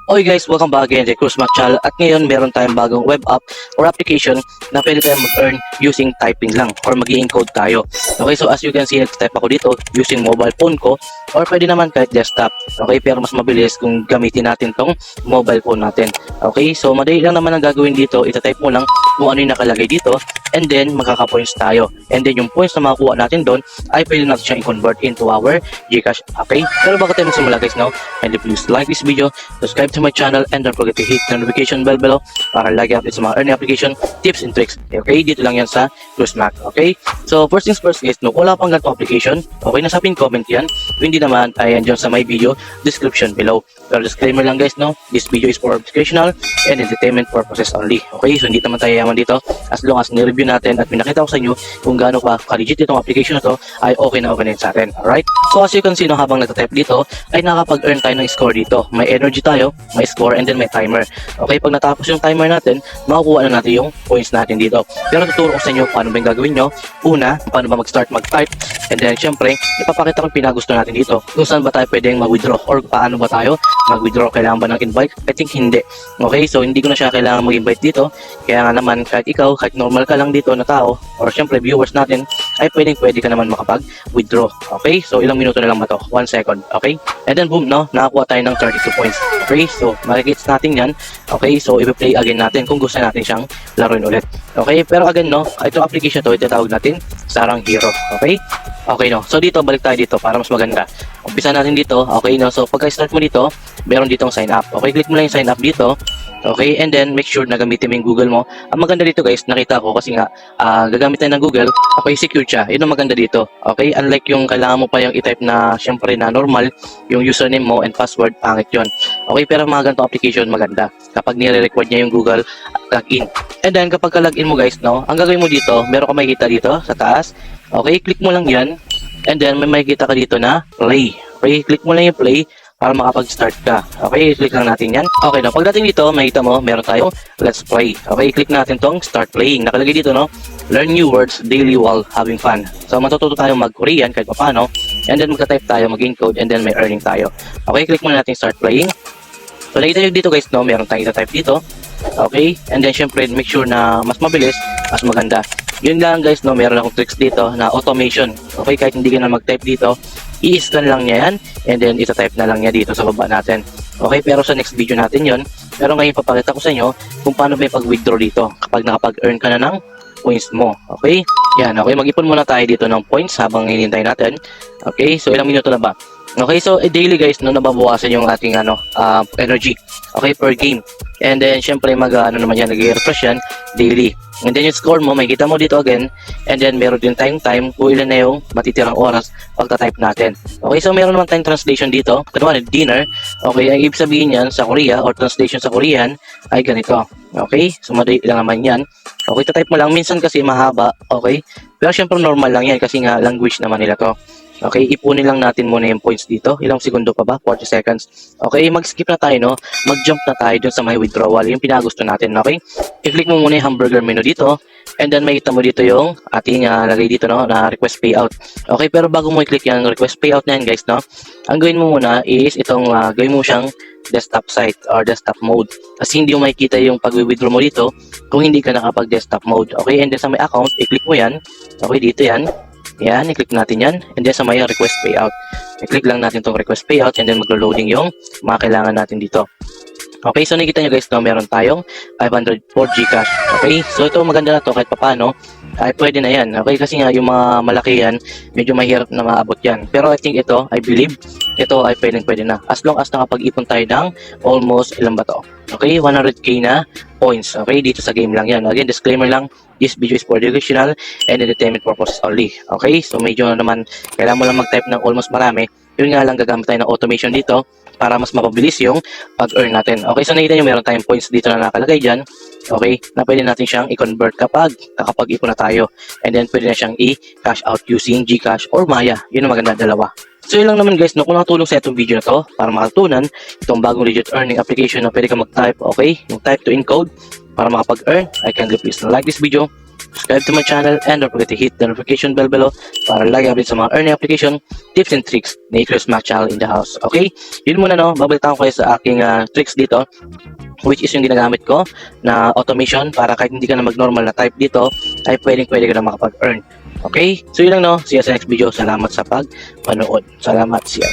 Okay guys, welcome back again to Cruz Channel at ngayon meron tayong bagong web app or application na pwede tayong mag-earn using typing lang or mag-i-encode tayo. Okay, so as you can see, nag-type ako dito using mobile phone ko or pwede naman kahit desktop. Okay, pero mas mabilis kung gamitin natin tong mobile phone natin. Okay, so madali lang naman ang gagawin dito, itatype mo lang kung ano yung nakalagay dito and then magkaka-points tayo. And then yung points na makukuha natin doon ay pwede natin siyang i-convert into our Gcash. Okay, pero bago tayo magsimula guys, now, and please like this video, subscribe to my channel, and don't forget to hit the notification bell below para lagi update sa mga earning application tips and tricks. Okay, dito lang yan sa CruzMac. Okay, so first things first guys, no, wala pang ganito application, okay, nasa pin comment yan. Kung hindi naman, ay andyan sa my video description below. Pero disclaimer lang guys, no, this video is for educational and entertainment purposes only. Okay, so hindi naman tayo yaman dito as long as ni-review natin at pinakita ko sa inyo kung gaano pa ka-legit itong application na to, ay okay na sa atin. Alright, so as you can see, no, habang nagtatype dito ay nakapag-earn tayo ng score dito. May energy tayo, may score, and then may timer. Okay, pag natapos yung timer natin, makukuha na natin yung points natin dito. Pero tuturo ko sa inyo paano ba yung gagawin nyo. Una, paano ba mag-start mag-type, and then syempre ipapakita ko yung pinagusto natin dito, kung saan ba tayo pwedeng mag-withdraw or paano ba tayo mag-withdraw. Kailangan ba ng invite? I think hindi. Okay, so hindi ko na siya kailangan mag-invite dito, kaya nga naman kahit ikaw, kahit normal ka lang dito na tao or syempre viewers natin, ay pwede ka naman makapag-withdraw. Okay, so ilang minuto na lang ba to? 1 second. Okay, and then boom, no, nakakuha tayo ng 32 points. Okay, so makikits natin yan. Okay, so i-play again natin kung gusto natin siyang laruin ulit. Okay, pero again, no, itong application to, itatawag natin Sarang Hero. Okay, okay, no, so dito, balik tayo dito para mas maganda. Umpisa natin dito. Okay, no, so pagka-start mo dito, meron ditong sign up. Okay, click mo lang yung sign up dito. Okay, and then make sure na gamitin mo yung Google mo. Ang maganda dito guys, nakita ko kasi nga gagamit tayo ng Google, okay, secure siya. Yun ang maganda dito. Okay, unlike yung kailangan mo pa yung i-type na syempre na normal, yung username mo and password, pangit yun. Okay, pero mga ganito application maganda kapag nire-record niya yung Google login. And then kapag ka-login mo guys, no, ang gagawin mo dito, meron ka makikita dito sa taas. Okay, click mo lang yan. And then may makikita ka dito na play. Okay, click mo lang yung play para makapag-start ka. Okay, click lang natin yan. Okay, no, pagdating dito, makita mo, meron tayong let's play. Okay, click natin tong start playing. Nakalagay dito, no, learn new words daily while having fun. So, matututo tayo mag-Korean kahit paano. And then magta-type tayo, mag-encode, and then may earning tayo. Okay, click muna natin start playing. So, nakita nyo dito guys, no, meron tayong ita-type dito. Okay, and then syempre, make sure na mas mabilis, mas maganda. Yun lang guys, no, meron akong tricks dito na automation. Okay, kahit hindi ka na mag-type dito, i-scan lang niya yan, and then ita-type na lang niya dito sa baba natin. Okay, pero sa next video natin yon. Pero ngayon papakita ko sa inyo kung paano ba yung pag-withdraw dito kapag nakapag-earn ka na ng points mo. Okay, yan. Okay, mag-ipon muna tayo dito ng points habang hinihintay natin. Okay, so ilang minuto na ba? Okay, so daily guys, no, nababawasan yung ating energy. Okay, per game. And then syempre naman yan, nag-refresh yan daily. And then yung score mo, makikita mo dito again. And then meron din tayong time kung ilan na yung matitirang oras pagta-type natin. Okay, so meron naman tayong translation dito. Kunwari, dinner. Okay, ang ibig sabihin yan sa Korea or translation sa Korean ay ganito. Okay, so madali lang naman yan. Okay, type mo lang. Minsan kasi mahaba. Okay, pero syempre normal lang yan kasi nga language naman nila to. Okay, ipunin lang natin muna yung points dito. Ilang segundo pa ba? 40 seconds. Okay, mag-skip na tayo, no? Mag-jump na tayo dun sa may withdrawal. Yung pinagusto natin, okay? I-click mo muna yung hamburger menu dito. And then makita mo dito yung ating lagay dito, no, na request payout. Okay, pero bago mo i-click yung request payout na yan, guys, no? Ang gawin mo muna is itong gawin mo siyang desktop site or desktop mode. Kasi hindi mo makikita yung pag-withdraw mo dito kung hindi ka nakapag-desktop mode. Okay, and then sa may account, i-click mo yan. Okay, dito yan. Yan, i-click natin yan. And then sa may request payout, i-click lang natin itong request payout and then maglo-loading yung mga kailangan natin dito. Okay, so nakikita nyo guys, no, meron tayong 500 for Gcash. Okay, so ito maganda na to kahit papano ay pwede na yan. Okay, kasi nga yung mga malaki yan, medyo mahirap na maabot yan. Pero I think ito, I believe, ito ay pwede na. As long as nakapag-ipon tayo ng almost, ilan ba to? Okay, 100k na points. Okay, dito sa game lang yan. Again, disclaimer lang, this video is for educational and entertainment purposes only. Okay, so medyo naman, kailangan mo lang mag-type ng almost marami. Yun nga lang, gagamit tayo ng automation dito para mas mapabilis yung pag-earn natin. Okay, so nakita nyo, meron tayong points dito na nakalagay dyan. Okay, na pwede natin siyang i-convert kapag nakapag-ipon na tayo. And then pwede na siyang i-cash out using Gcash or Maya. Yun ang maganda, dalawa. So yun lang naman guys, no, kung nakatulong sa itong video na to para makatunan itong bagong legit earning application na pwede ka mag-type, okay, yung type to encode para makapag-earn, I kindly please like this video, subscribe to my channel, and don't forget to hit the notification bell below para lagi update sa mga earning application, tips and tricks ni Chris Mac Channel in the house. Okay? Yun muna no, babalitaan ko kayo sa aking tricks dito, which is yung ginagamit ko na automation para kahit hindi ka na mag-normal na type dito, ay pwede ka na makapag-earn. Okay? So yun lang no, see you sa next video. Salamat sa pagpanood. Salamat, see you.